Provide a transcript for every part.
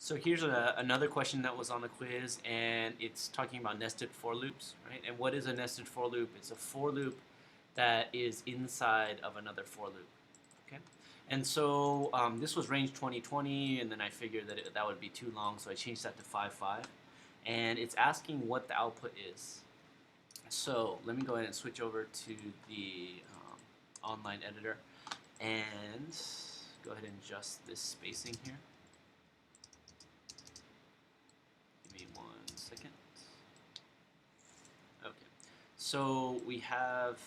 So here's another question that was on the quiz, and it's talking about nested for loops, right? And what is a nested for loop? It's a for loop that is inside of another for loop, okay? And so this was range 2020, and then I figured that that would be too long, so I changed that to 5.5. And it's asking what the output is. So let me go ahead and switch over to the online editor and go ahead and adjust this spacing here. Give me 1 second. Okay, so we have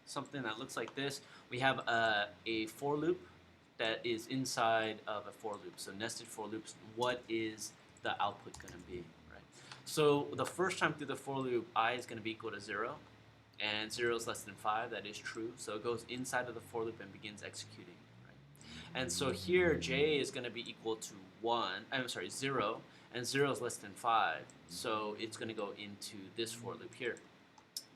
something that looks like this. We have a for loop that is inside of a for loop. So nested for loops, what is the output going to be, right? So the first time through the for loop, I is going to be equal to 0, and 0 is less than 5. That is true. So it goes inside of the for loop and begins executing, right? And so here, j is going to be equal to 1. I'm sorry, 0, and 0 is less than 5. So it's going to go into this for loop here.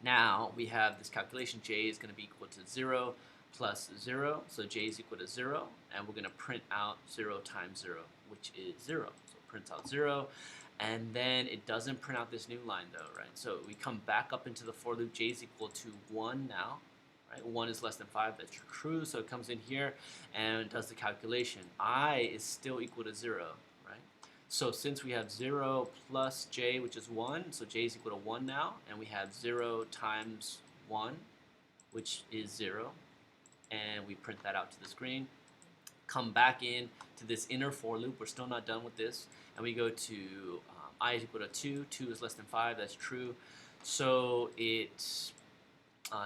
Now we have this calculation, j is going to be equal to 0 plus 0, so j is equal to 0, and we're going to print out 0 times 0, which is 0. So it prints out 0, and then it doesn't print out this new line though, right? So we come back up into the for loop, j is equal to 1 now, right? 1 is less than 5, that's true, so it comes in here and does the calculation. I is still equal to 0, right? So since we have 0 plus j, which is 1, so j is equal to 1 now, and we have 0 times 1, which is 0, and we print that out to the screen. Come back in to this inner for loop. We're still not done with this, and we go to I is equal to 2. 2 is less than 5. That's true. So it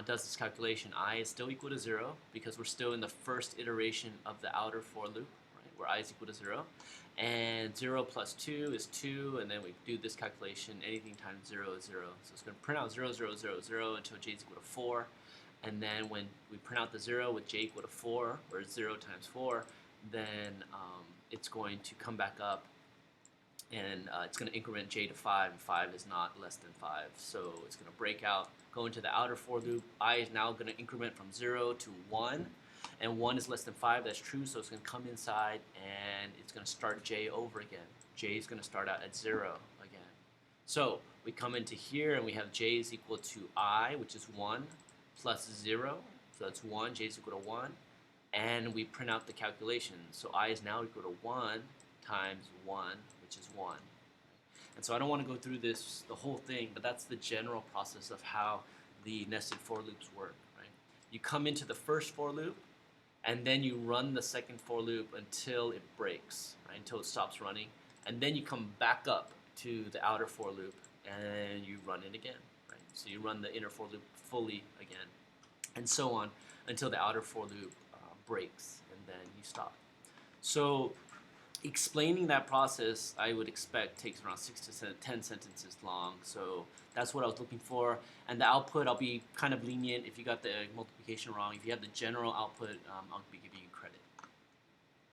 does this calculation. I is still equal to 0 because we're still in the first iteration of the outer for loop, right, where I is equal to 0. And 0 plus 2 is 2, and then we do this calculation. Anything times 0 is 0. So it's going to print out 0, 0, 0, 0 until j is equal to 4. And then when we print out the 0 with j equal to 4, or 0 times 4, then it's going to come back up, and it's going to increment j to 5, and 5 is not less than 5. So it's going to break out, go into the outer for loop. I is now going to increment from 0 to 1, and 1 is less than 5. That's true, so it's going to come inside, and it's going to start j over again. J is going to start out at 0 again. So we come into here, and we have j is equal to I, which is 1, plus 0, so that's 1, j is equal to 1, and we print out the calculation. So I is now equal to 1 times 1, which is 1. And so I don't want to go through this, the whole thing, but that's the general process of how the nested for loops work, right? You come into the first for loop, and then you run the second for loop until it breaks, right? Until it stops running, and then you come back up to the outer for loop, and you run it again, right? So you run the inner for loop fully again, and so on until the outer for loop breaks, and then you stop. So explaining that process, I would expect, takes around 6 to 10 sentences long. So that's what I was looking for. And the output, I'll be kind of lenient if you got the multiplication wrong. If you have the general output, I'll be giving you